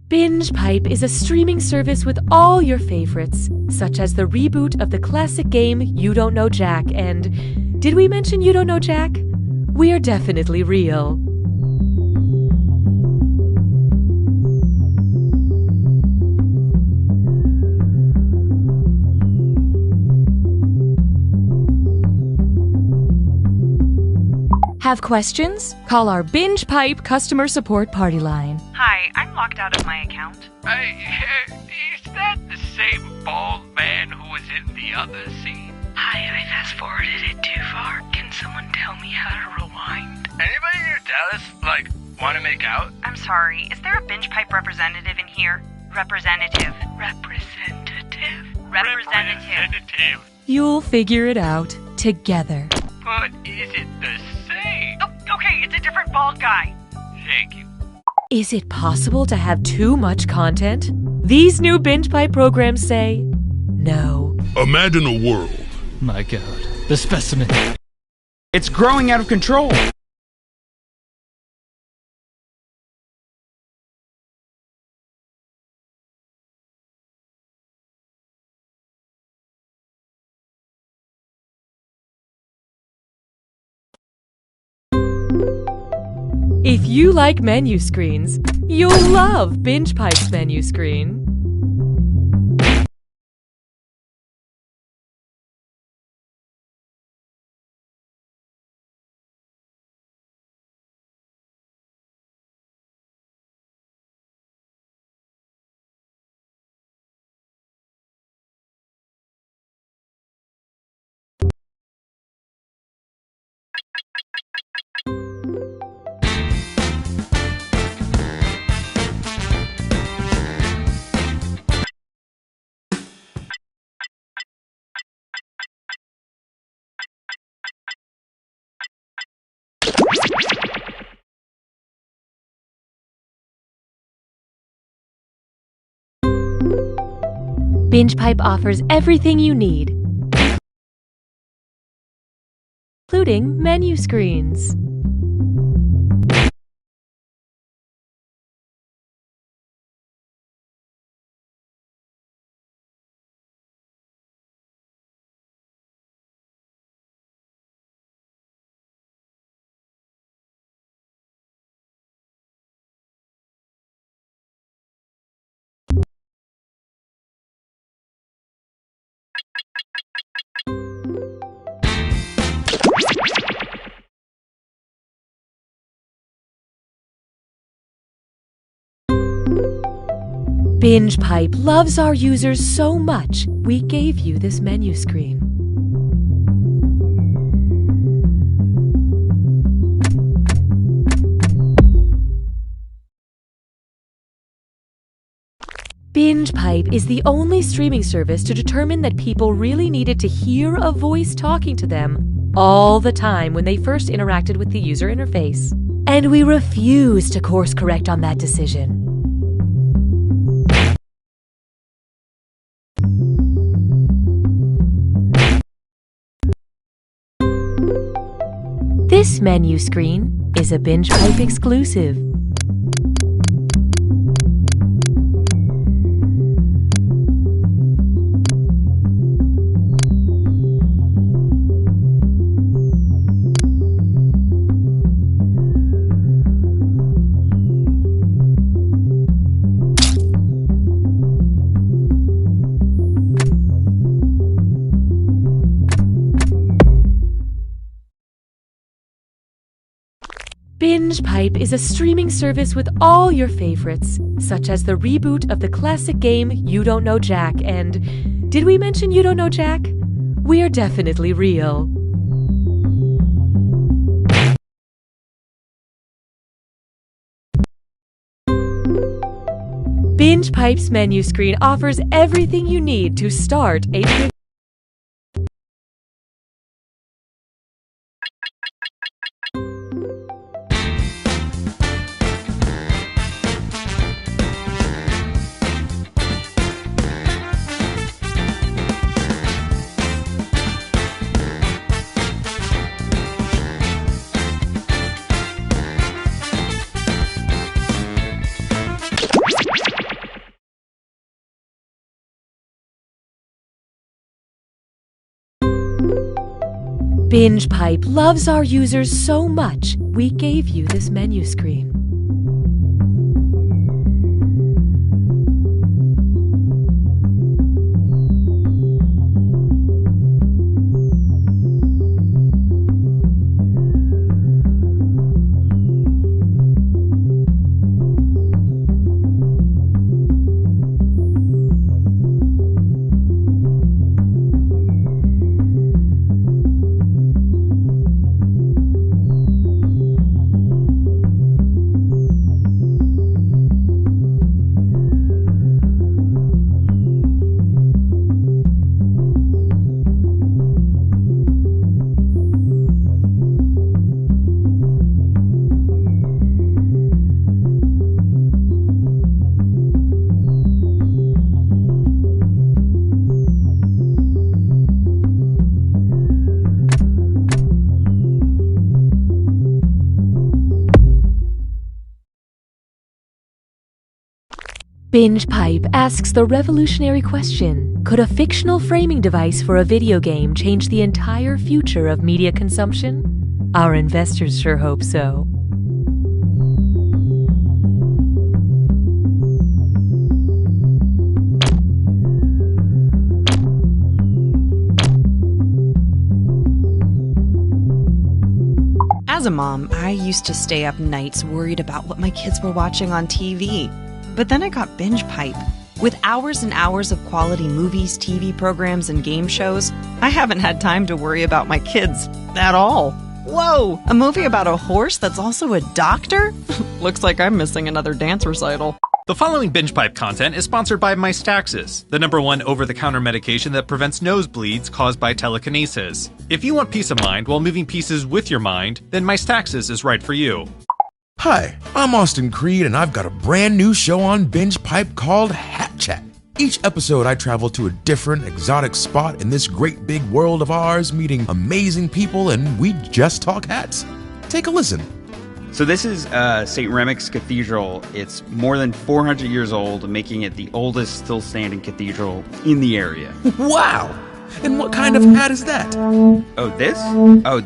Binge Pipe is a streaming service with all your favorites, such as the reboot of the classic game You Don't Know Jack and... Did we mention You Don't Know Jack? We're definitely real. Have questions? Call our Binge Pipe customer support party line. Hi, I'm locked out of my account. Is that the same bald man who was in the other scene? Hi, I fast-forwarded it too far. Can someone tell me how to rewind? Anybody near Dallas, want to make out? I'm sorry, is there a Binge Pipe representative in here? Representative. You'll figure it out together. But is it the same? Oh, okay, it's a different bald guy. Thank you. Is it possible to have too much content? These new Binge Pipe programs say no. Imagine a world. My God, the specimen. It's growing out of control. If you like menu screens, you'll love Binge Pipe's menu screen. Binge Pipe offers everything you need, including menu screens. Binge Pipe loves our users so much, we gave you this menu screen. Binge Pipe is the only streaming service to determine that people really needed to hear a voice talking to them all the time when they first interacted with the user interface. And we refuse to course correct on that decision. This menu screen is a Binge Pipe exclusive. Binge Pipe is a streaming service with all your favorites, such as the reboot of the classic game You Don't Know Jack and... Did we mention You Don't Know Jack? We're definitely real. Binge Pipe's menu screen offers everything you need to start a... BingePipe loves our users so much, we gave you this menu screen. BingePipe asks the revolutionary question, could a fictional framing device for a video game change the entire future of media consumption? Our investors sure hope so. As a mom, I used to stay up nights worried about what my kids were watching on TV. But then I got BingePipe. With hours and hours of quality movies, TV programs, and game shows, I haven't had time to worry about my kids at all. Whoa! A movie about a horse that's also a doctor? Looks like I'm missing another dance recital. The following BingePipe content is sponsored by Mystaxis, the #1 over-the-counter medication that prevents nosebleeds caused by telekinesis. If you want peace of mind while moving pieces with your mind, then Mystaxis is right for you. Hi, I'm Austin Creed, and I've got a brand new show on BingePipe called Hat Chat. Each episode, I travel to a different, exotic spot in this great big world of ours, meeting amazing people, and we just talk hats. Take a listen. So this is St. Remic's Cathedral. It's more than 400 years old, making it the oldest still standing cathedral in the area. Wow! And what kind of hat is that? Oh, this? Oh,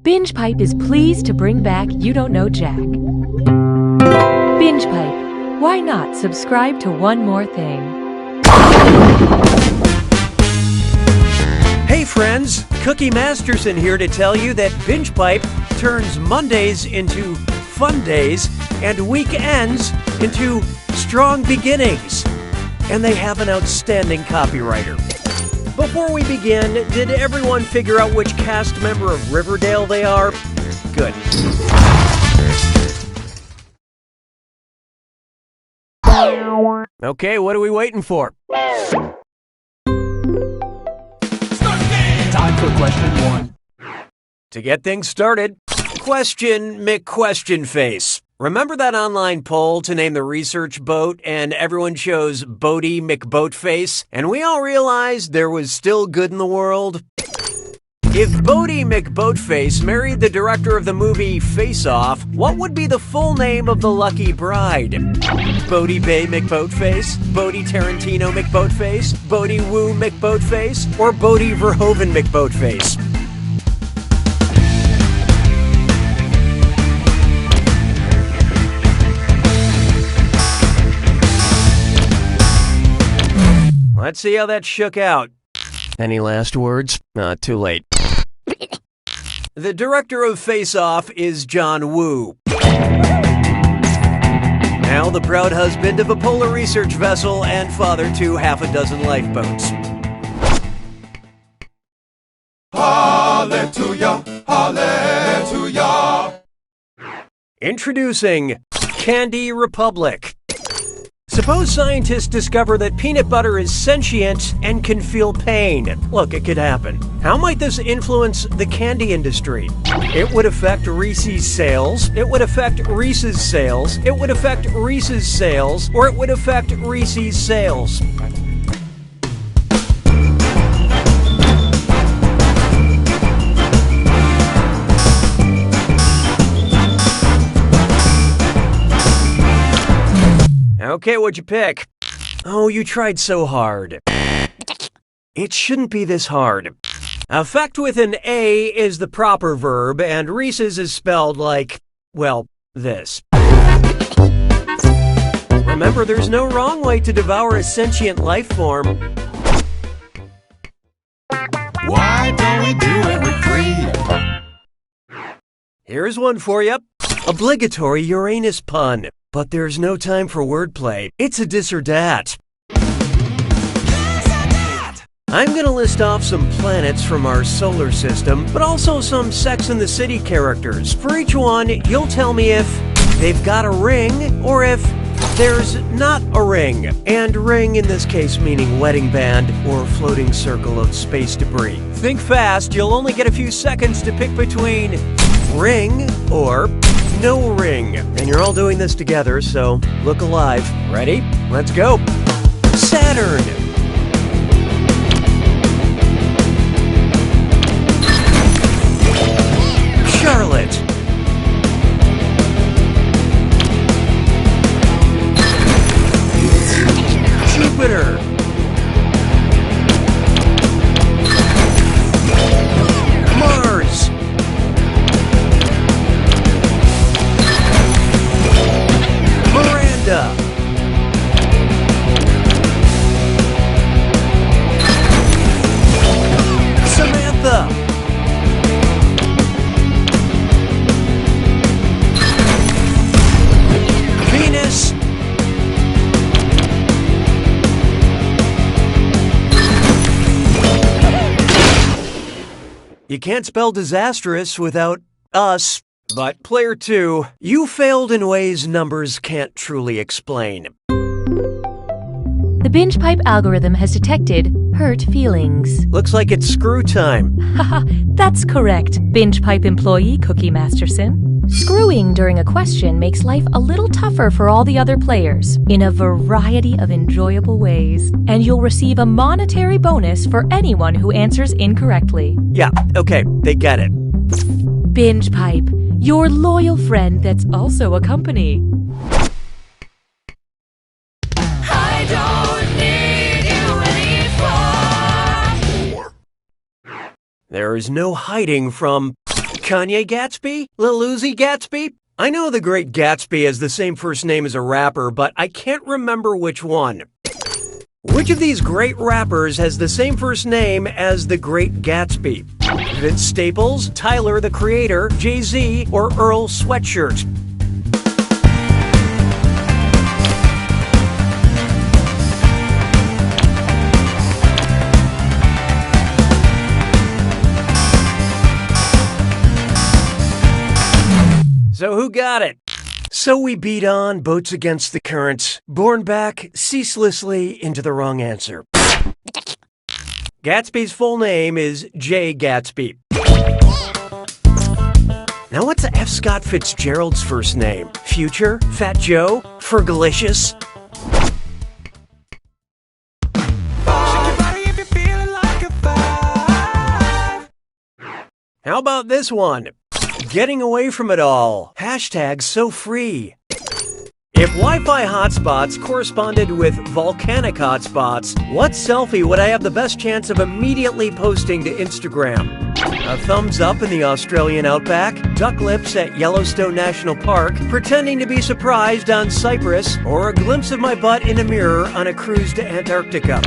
BingePipe is pleased to bring back You Don't Know Jack. BingePipe, why not subscribe to One More Thing? Hey friends, Cookie Masterson here to tell you that BingePipe turns Mondays into fun days and weekends into strong beginnings. And they have an outstanding copywriter. Before we begin, did everyone figure out which cast member of Riverdale they are? Good. Okay, what are we waiting for? Time for question 1. To get things started, question McQuestionface. Remember that online poll to name the research boat and everyone chose Boaty McBoatface and we all realized there was still good in the world? If Boaty McBoatface married the director of the movie Face Off, what would be the full name of the lucky bride? Boaty Bay McBoatface? Boaty Tarantino McBoatface? Boaty Woo McBoatface? Or Boaty Verhoeven McBoatface? Let's see how that shook out. Any last words? Too late. The director of Face Off is John Woo. Now the proud husband of a polar research vessel and father to half a dozen lifeboats. Hallelujah, hallelujah. Introducing Candy Republic. Suppose scientists discover that peanut butter is sentient and can feel pain. Look, it could happen. How might this influence the candy industry? It would affect Reese's sales, it would affect Reese's sales, it would affect Reese's sales, or it would affect Reese's sales. Okay, what'd you pick? Oh, you tried so hard. It shouldn't be this hard. Affect with an A is the proper verb, and Reese's is spelled like, well, this. Remember, there's no wrong way to devour a sentient life form. Why don't we do it with free? Here's one for you. Obligatory Uranus pun. But there's no time for wordplay. It's a dis or dat. I'm gonna list off some planets from our solar system, but also some Sex and the City characters. For each one, you'll tell me if they've got a ring or if there's not a ring. And ring in this case meaning wedding band or floating circle of space debris. Think fast, you'll only get a few seconds to pick between ring or no ring. And you're all doing this together, so look alive. Ready? Let's go. Saturn. Charlotte. Jupiter. Mars. Miranda. Samantha. Venus. You can't spell disastrous without us. But player 2, you failed in ways numbers can't truly explain. The binge pipe algorithm has detected hurt feelings. Looks like it's screw time. Haha, that's correct, binge pipe employee Cookie Masterson. Screwing during a question makes life a little tougher for all the other players in a variety of enjoyable ways, and you'll receive a monetary bonus for anyone who answers incorrectly. Yeah, okay, they get it. Binge pipe, your loyal friend that's also a company. I don't need you anymore. There is no hiding from Kanye Gatsby? Lil Uzi Gatsby? I know the Great Gatsby has the same first name as a rapper, but I can't remember which one. Which of these great rappers has the same first name as the Great Gatsby? Vince Staples, Tyler the Creator, Jay-Z, or Earl Sweatshirt? So who got it? So we beat on, boats against the currents, borne back ceaselessly into the wrong answer. Gatsby's full name is Jay Gatsby. Now what's F. Scott Fitzgerald's first name? Future? Fat Joe? Fergalicious? How about this one? Getting away from it all. Hashtag so free. If Wi-Fi hotspots corresponded with volcanic hotspots, what selfie would I have the best chance of immediately posting to Instagram? A thumbs up in the Australian outback, duck lips at Yellowstone National Park, pretending to be surprised on Cyprus, or a glimpse of my butt in a mirror on a cruise to Antarctica?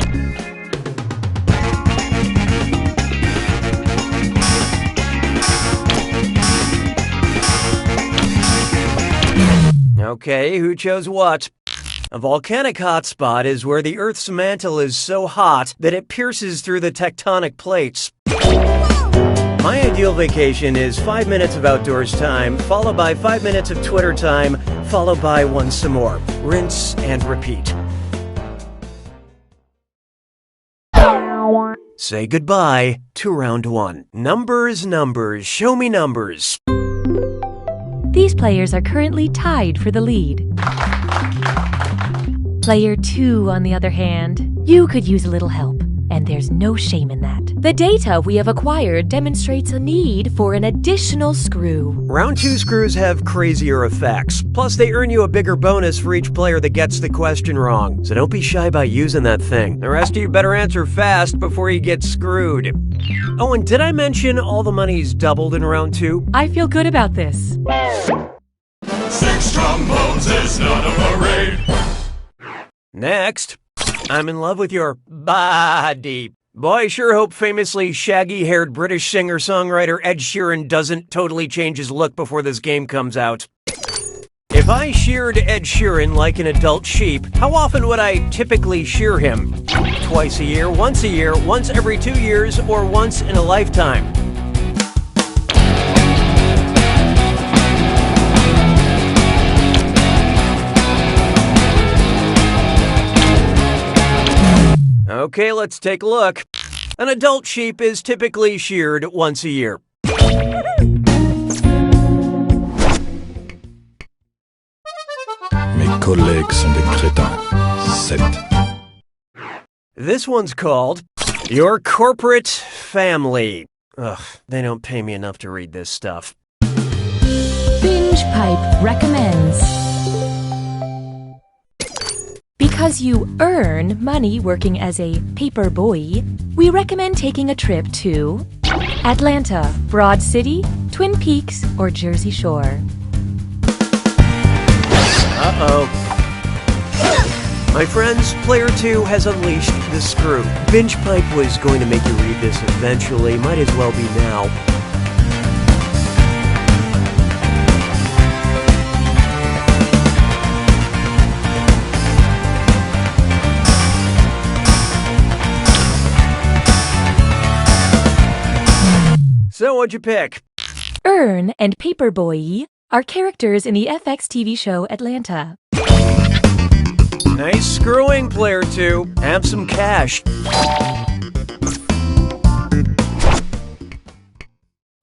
Okay, who chose what? A volcanic hotspot is where the Earth's mantle is so hot that it pierces through the tectonic plates. My ideal vacation is 5 minutes of outdoors time, followed by 5 minutes of Twitter time, followed by one some more. Rinse and repeat. Say goodbye to round 1. Numbers, numbers, show me numbers. These players are currently tied for the lead. Player 2, on the other hand, you could use a little help, and there's no shame in that. The data we have acquired demonstrates a need for an additional screw. Round 2 screws have crazier effects. Plus, they earn you a bigger bonus for each player that gets the question wrong. So don't be shy about using that thing. The rest of you better answer fast before you get screwed. Oh, and did I mention all the money's doubled in round 2? I feel good about this. 6 trombones is not a parade. Next, I'm in love with your body. Boy, I sure hope famously shaggy-haired British singer-songwriter Ed Sheeran doesn't totally change his look before this game comes out. If I sheared Ed Sheeran like an adult sheep, how often would I typically shear him? Twice a year, once every 2 years, or once in a lifetime? Okay, let's take a look. An adult sheep is typically sheared once a year. Mes collègues sont des crétins. 7. This one's called Your Corporate Family. Ugh, they don't pay me enough to read this stuff. Binge Pipe recommends. Because you earn money working as a paper boy, we recommend taking a trip to Atlanta, Broad City, Twin Peaks, or Jersey Shore. Uh-oh. My friends, Player 2 has unleashed the screw. Binge Pipe was going to make you read this eventually. Might as well be now. So what'd you pick? Earn and Paperboy are characters in the FX TV show Atlanta. Nice screwing, Player 2. Have some cash.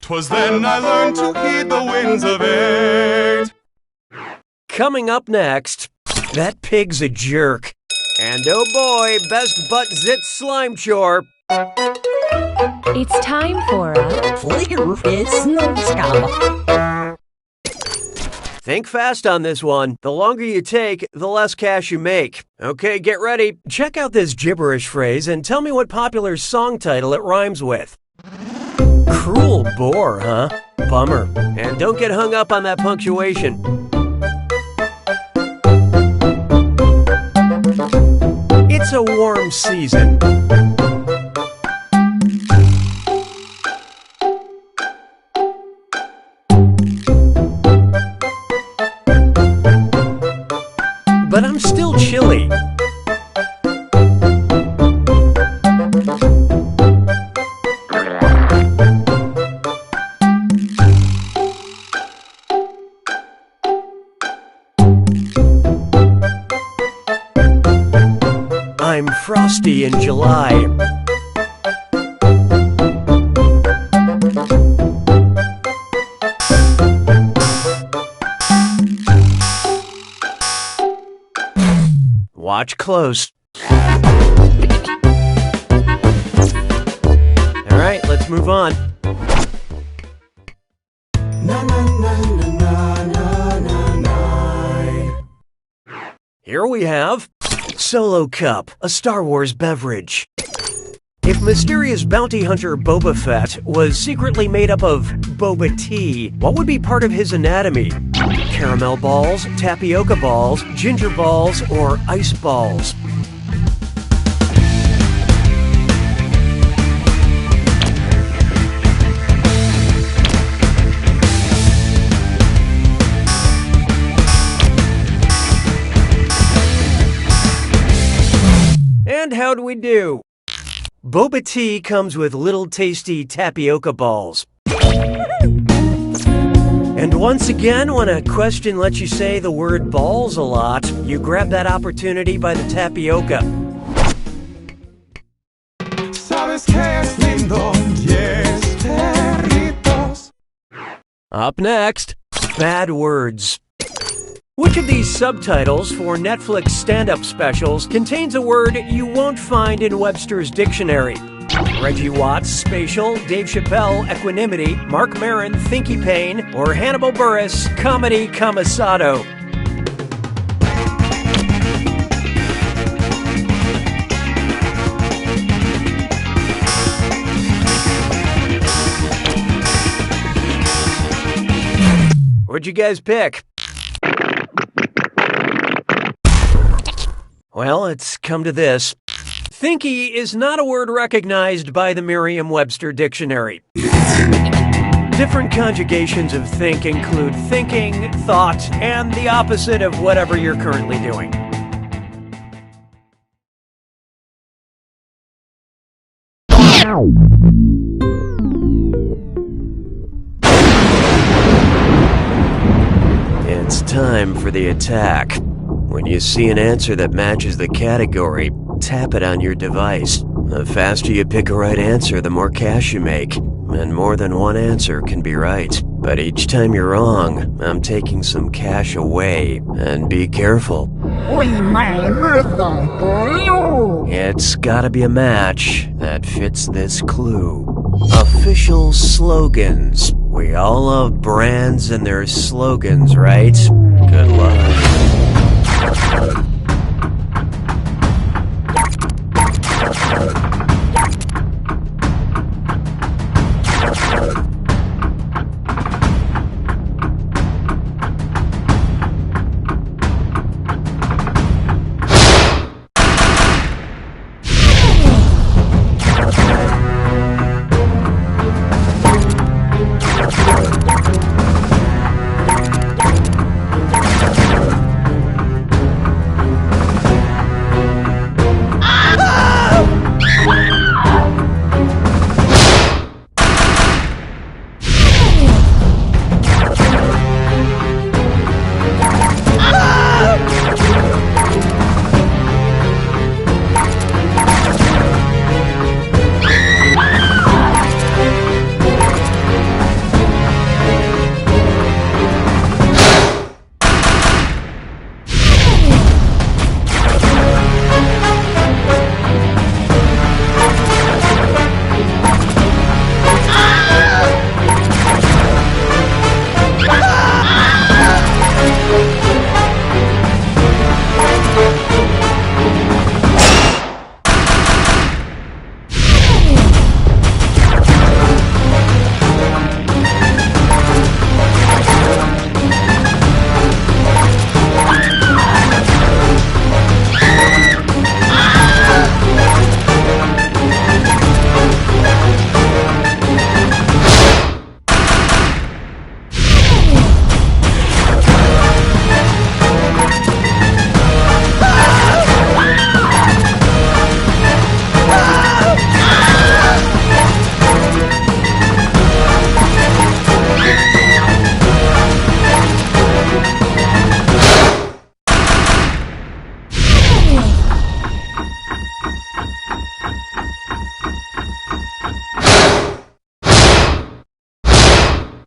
'Twas then I learned to heed the winds of 8. Coming up next, that pig's a jerk. And oh boy, best butt zit slime chore. It's time for a Think fast on this one. The longer you take, the less cash you make. Okay, get ready. Check out this gibberish phrase and tell me what popular song title it rhymes with. Cruel bore, huh? Bummer. And don't get hung up on that punctuation. It's a warm season. But I'm still chilly. I'm frosty in July. Watch close. All right, let's move on. Here we have Solo Cup, a Star Wars beverage. If mysterious bounty hunter Boba Fett was secretly made up of boba tea, what would be part of his anatomy? Caramel balls, tapioca balls, ginger balls, or ice balls? And how'd we do? Boba tea comes with little tasty tapioca balls. And once again, when a question lets you say the word balls a lot, you grab that opportunity by the tapioca. Up next, bad words. Which of these subtitles for Netflix stand-up specials contains a word you won't find in Webster's dictionary? Reggie Watts, Spatial, Dave Chappelle, Equanimity, Mark Maron, Thinky Pain, or Hannibal Buress, Comedy Camisado. What'd you guys pick? Well, it's come to this. Thinky is not a word recognized by the Merriam-Webster dictionary. Different conjugations of think include thinking, thought, and the opposite of whatever you're currently doing. It's time for the attack. When you see an answer that matches the category, tap it on your device. The faster you pick a right answer, the more cash you make. And more than one answer can be right. But each time you're wrong, I'm taking some cash away. And be careful. It's gotta be a match that fits this clue. Official slogans. We all love brands and their slogans, right? Good luck.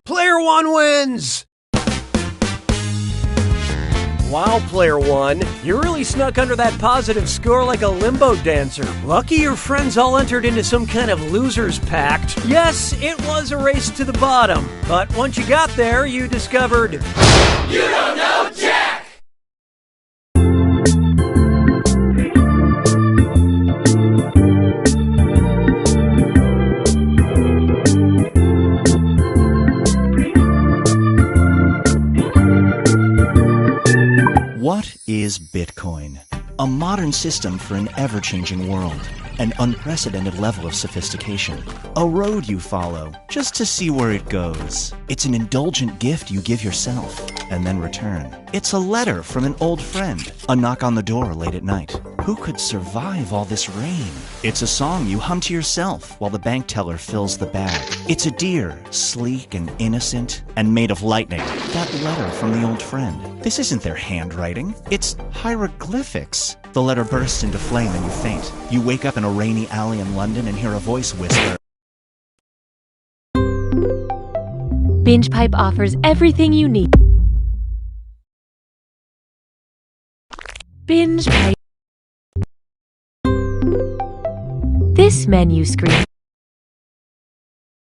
Player one wins! Wow, Player One, you really snuck under that positive score like a limbo dancer. Lucky your friends all entered into some kind of loser's pact. Yes, it was a race to the bottom, but once you got there, you discovered... You don't know Jack! What is Bitcoin? A modern system for an ever-changing world. An unprecedented level of sophistication. A road you follow just to see where it goes. It's an indulgent gift you give yourself and then return. It's a letter from an old friend. A knock on the door late at night. Who could survive all this rain? It's a song you hum to yourself while the bank teller fills the bag. It's a deer, sleek and innocent and made of lightning. That letter from the old friend. This isn't their handwriting. It's hieroglyphics. The letter bursts into flame and you faint. You wake up in a rainy alley in London and hear a voice whisper. Binge Pipe offers everything you need. Binge Pipe. This menu screen